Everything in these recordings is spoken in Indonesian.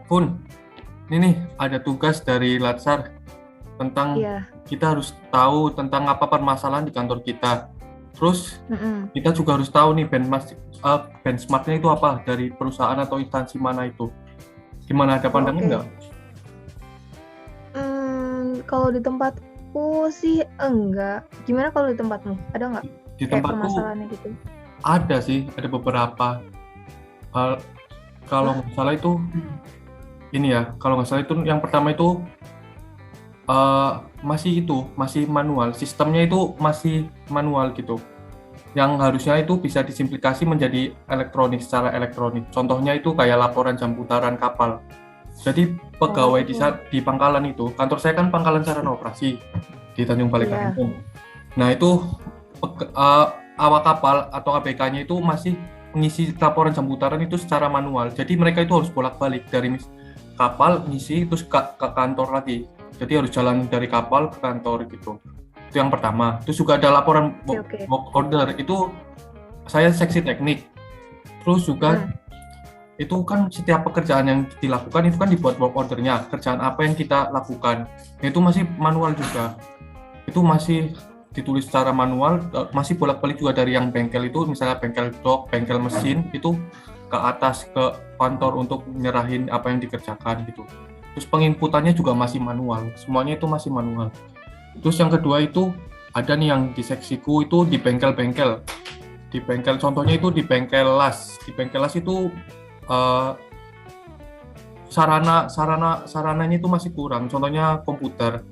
Pun, ini nih ada tugas dari Latsar tentang Iya. kita harus tahu tentang apa permasalahan di kantor kita. Terus Mm-mm. kita juga harus tahu nih benchmarknya itu apa dari perusahaan atau instansi mana itu. Gimana, ada Oh, pandangan oke. nggak? Kalau di tempatku sih enggak. Gimana kalau di tempatmu? Ada nggak Di kayak tempatku permasalahannya gitu? ada sih, ada beberapa. Hal kalau Wah, nggak salah itu ini ya, kalau nggak salah itu yang pertama itu masih manual, sistemnya itu masih manual gitu. Yang harusnya itu bisa disimplikasi menjadi elektronik secara elektronik. Contohnya itu kayak laporan jam putaran kapal. Jadi pegawai oh, di pangkalan itu, kantor saya kan pangkalan sarana operasi di Tanjung Balai iya. Karimun. Nah itu awak kapal atau ABK-nya itu masih mengisi laporan jam putaran itu secara manual. Jadi mereka itu harus bolak-balik dari kapal ngisi terus ke kantor lagi. Jadi harus jalan dari kapal ke kantor gitu. Itu yang pertama. Terus juga ada laporan Oke, oke. work order, itu saya seksi teknik. Terus juga Mm. itu kan setiap pekerjaan yang dilakukan itu kan dibuat work ordernya, kerjaan apa yang kita lakukan. Nah, itu masih manual juga. Itu masih ditulis secara manual, masih bolak-balik juga dari yang bengkel itu, misalnya bengkel dock, bengkel mesin, itu ke atas ke kantor untuk nyerahin apa yang dikerjakan gitu. Terus penginputannya juga masih manual, semuanya itu masih manual. Terus yang kedua itu ada nih yang di seksiku itu di bengkel-bengkel. Di bengkel contohnya itu di bengkel las. Di bengkel las itu eh, sarananya itu masih kurang. Contohnya komputer.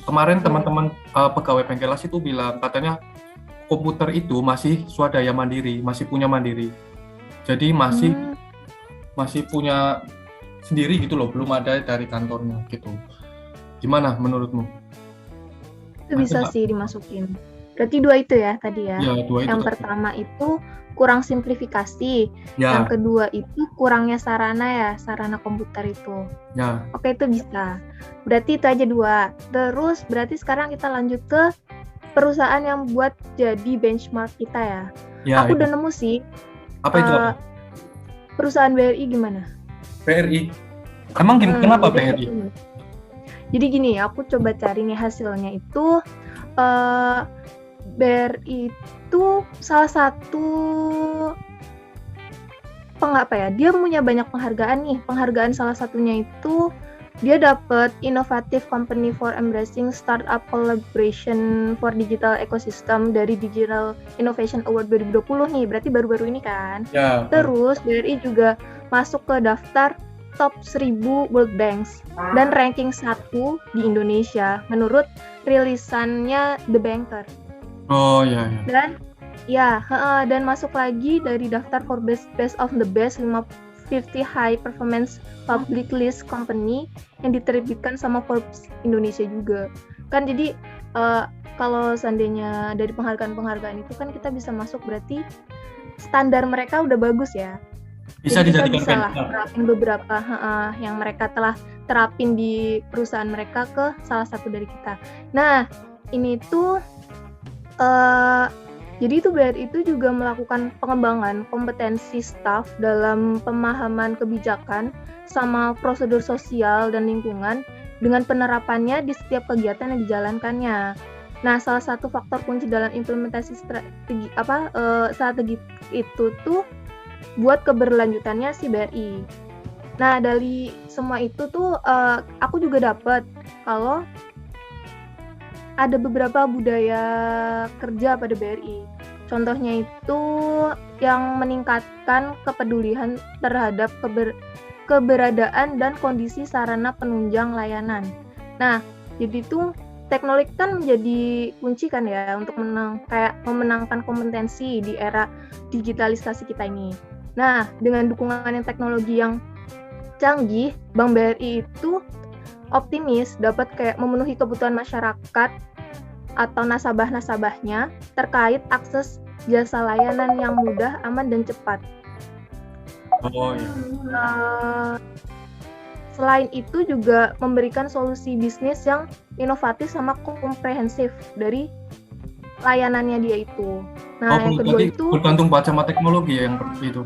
Kemarin Iya. teman-teman pegawai bengkel las itu bilang katanya komputer itu masih swadaya mandiri, masih punya mandiri. Jadi masih Hmm, masih punya sendiri gitu loh, belum ada dari kantornya gitu. Gimana menurutmu? itu Ada bisa nggak? sih dimasukin. Berarti dua itu ya tadi ya. Ya, dua itu Yang tadi. pertama itu kurang simplifikasi. Yang Ya, kedua itu kurangnya sarana ya, sarana komputer itu. ya, Oke, itu bisa. Berarti itu aja dua. Terus berarti sekarang kita lanjut ke perusahaan yang buat jadi benchmark kita ya. ya Aku itu. udah nemu sih Apa itu apa? eh, perusahaan BRI gimana. PRI. Emang kenapa Jadi PRI? gini, aku coba cari nih hasilnya itu eh, BRI itu salah satu dia punya banyak penghargaan nih. Penghargaan salah satunya itu dia dapat Innovative Company for Embracing Startup Collaboration for Digital Ecosystem dari Digital Innovation Award 2020 nih, berarti baru-baru ini kan. Ya, Terus BRI juga masuk ke daftar top 1000 World Banks dan ranking 1 di Indonesia menurut rilisannya The Banker. oh ya, ya. Dan dan masuk lagi dari daftar Forbes Best of the Best 50 High Performance Public List Company yang diterbitkan sama Forbes Indonesia juga. Kan jadi kalau seandainya dari penghargaan-penghargaan itu kan kita bisa masuk, berarti standar mereka udah bagus ya. Bisa Jadi kita dijadikan bisa lah benchmark. terapin beberapa yang mereka telah terapin di perusahaan mereka ke salah satu dari kita. Nah, ini tuh jadi itu BRI itu juga melakukan pengembangan kompetensi staf dalam pemahaman kebijakan sama prosedur sosial dan lingkungan dengan penerapannya di setiap kegiatan yang dijalankannya. Nah, salah satu faktor kunci dalam implementasi strategi itu tuh buat keberlanjutannya si BRI. Nah, dari semua itu tuh aku juga dapat kalau ada beberapa budaya kerja pada BRI. Contohnya itu yang meningkatkan kepedulian terhadap keberadaan dan kondisi sarana penunjang layanan. Nah, jadi itu teknologi kan menjadi kunci kan ya untuk memenangkan kompetensi di era digitalisasi kita ini. Nah, dengan dukungan yang teknologi yang canggih, Bank BRI itu optimis dapat kayak memenuhi kebutuhan masyarakat atau nasabah-nasabahnya terkait akses jasa layanan yang mudah, aman, dan cepat. Oh ya. Selain itu juga memberikan solusi bisnis yang inovatif sama komprehensif dari layanannya dia itu. Nah, yang kedua Berarti itu bergantung banget sama teknologi ya yang itu.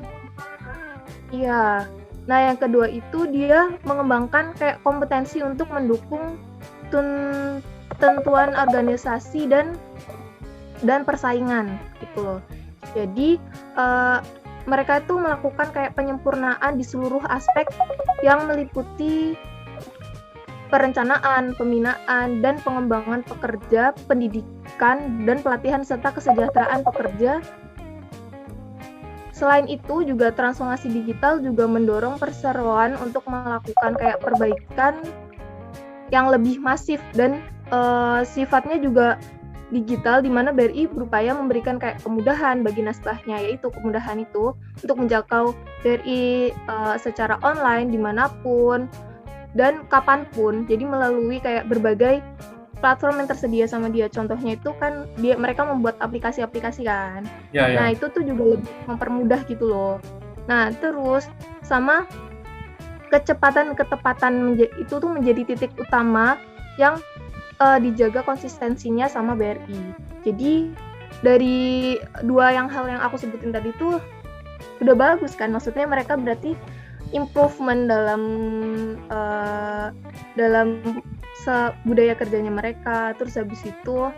iya. Nah, yang kedua itu dia mengembangkan kayak kompetensi untuk mendukung tentuan organisasi dan persaingan gitu loh. Jadi mereka itu melakukan kayak penyempurnaan di seluruh aspek yang meliputi perencanaan, pembinaan, dan pengembangan pekerja, pendidikan, dan pelatihan serta kesejahteraan pekerja. Selain itu juga transformasi digital juga mendorong perseroan untuk melakukan kayak perbaikan yang lebih masif dan sifatnya juga digital, di mana BRI berupaya memberikan kayak kemudahan bagi nasabahnya, yaitu kemudahan itu untuk menjangkau BRI secara online dimanapun dan kapanpun. Jadi melalui kayak berbagai platform yang tersedia sama dia. Contohnya itu kan mereka membuat aplikasi-aplikasi kan. Ya, Nah itu tuh juga lebih mempermudah gitu loh. Nah terus sama kecepatan ketepatan itu tuh menjadi titik utama yang dijaga konsistensinya sama BRI. Jadi dari hal yang aku sebutin tadi tuh udah bagus kan, maksudnya mereka berarti improvement dalam budaya kerjanya mereka. Terus habis itu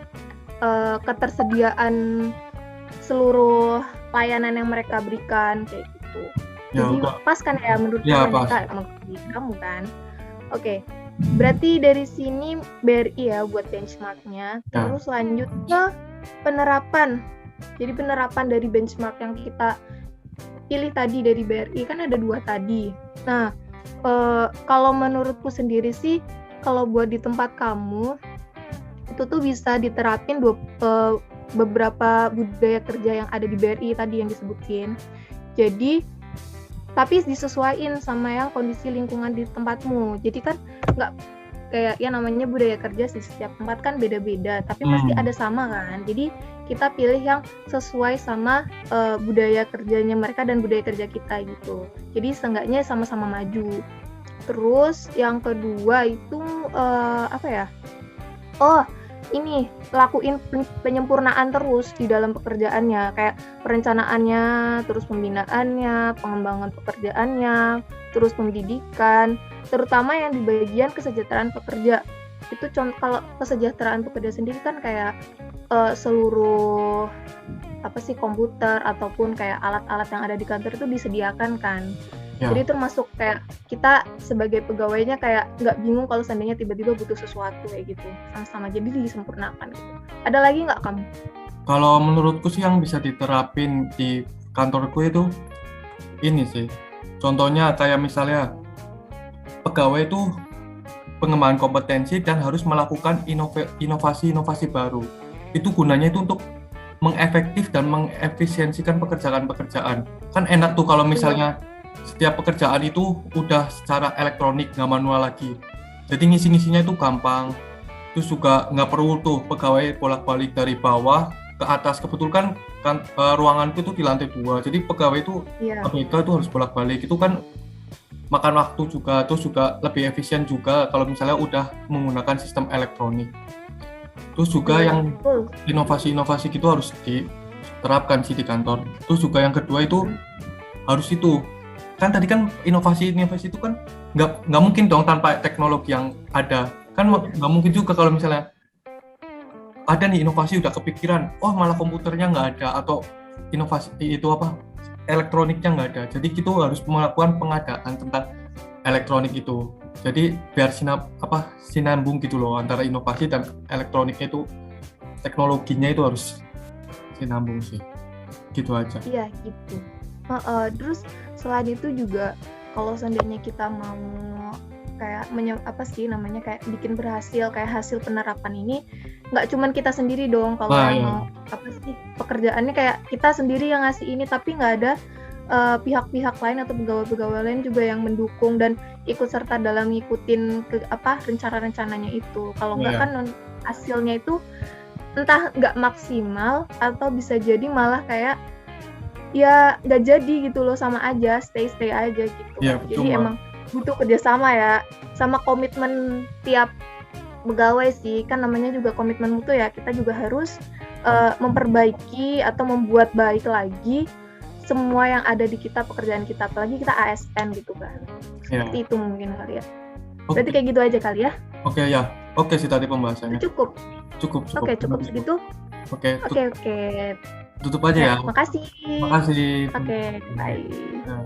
ketersediaan seluruh layanan yang mereka berikan kayak gitu. Ya, jadi pas kan ya menurut kamu kan. Oke. Berarti dari sini BRI ya buat benchmarknya. Terus lanjut ke penerapan. Jadi penerapan dari benchmark yang kita pilih tadi dari BRI kan ada 2 tadi. Nah, kalau menurutku sendiri sih, kalau buat di tempat kamu itu tuh bisa diterapin beberapa budaya kerja yang ada di BRI tadi yang disebutin. Jadi tapi disesuaikan sama yang kondisi lingkungan di tempatmu. Jadi kan nggak kayak ya namanya budaya kerja di setiap tempat kan beda-beda, tapi pasti ada sama kan. Jadi kita pilih yang sesuai sama budaya kerjanya mereka dan budaya kerja kita gitu. Jadi seenggaknya sama-sama maju. Terus yang kedua itu apa ya? Ini lakuin penyempurnaan terus di dalam pekerjaannya, kayak perencanaannya, terus pembinaannya, pengembangan pekerjaannya, terus pendidikan, terutama yang di bagian kesejahteraan pekerja. Itu kalau kesejahteraan pekerja sendiri kan kayak seluruh komputer ataupun kayak alat-alat yang ada di kantor itu disediakan kan. Jadi termasuk kayak kita sebagai pegawainya kayak nggak bingung kalau seandainya tiba-tiba butuh sesuatu kayak gitu, sama-sama jadi disempurnakan gitu. Ada lagi nggak kamu? Kalau menurutku sih yang bisa diterapin di kantorku itu ini sih. Contohnya kayak misalnya pegawai itu pengembangan kompetensi dan harus melakukan inovasi-inovasi baru. Itu gunanya itu untuk mengefektif dan mengefisiensikan pekerjaan-pekerjaan. Kan enak tuh kalau misalnya setiap pekerjaan itu udah secara elektronik, nggak manual lagi. Jadi ngisi-ngisinya itu gampang. Terus juga nggak perlu tuh pegawai bolak-balik dari bawah ke atas. Kebetulan kan ruanganku itu di lantai 2. Jadi pegawai itu itu harus bolak-balik. Itu kan makan waktu juga. Terus juga lebih efisien juga kalau misalnya udah menggunakan sistem elektronik. Terus juga yang inovasi-inovasi gitu harus diterapkan sih di kantor. Terus juga yang kedua itu harus itu. Kan tadi kan inovasi itu kan nggak mungkin dong tanpa teknologi yang ada. Kan nggak mungkin juga kalau misalnya ada nih inovasi udah kepikiran, malah komputernya nggak ada atau inovasi itu elektroniknya nggak ada. Jadi kita harus melakukan pengadaan tentang elektronik itu. Jadi biar sinambung gitu loh antara inovasi dan elektroniknya itu, teknologinya itu harus sinambung sih. Gitu aja. Iya gitu. Terus selain itu juga kalau seandainya kita mau kayak kayak bikin berhasil kayak hasil penerapan ini, nggak cuman kita sendiri dong kalau mau pekerjaannya kayak kita sendiri yang ngasih ini, tapi nggak ada pihak-pihak lain atau pegawai-pegawai lain juga yang mendukung dan ikut serta dalam ngikutin rencana-rencananya itu. Kalau nggak kan hasilnya itu entah nggak maksimal atau bisa jadi malah kayak ya nggak jadi gitu loh, sama aja stay aja gitu. Jadi emang butuh kerjasama ya, sama komitmen tiap pegawai sih, kan namanya juga komitmen mutu ya. Kita juga harus memperbaiki atau membuat baik lagi semua yang ada di kita, pekerjaan kita, apalagi kita ASN gitu kan. Ya. Seperti itu mungkin kali ya. Oke. Berarti kayak gitu aja kali ya. Oke ya. Oke sih tadi pembahasannya. Cukup. Cukup. Oke, cukup segitu. Oke. Oke. Tutup aja ya. Makasih. Makasih. Oke, bye. Ya.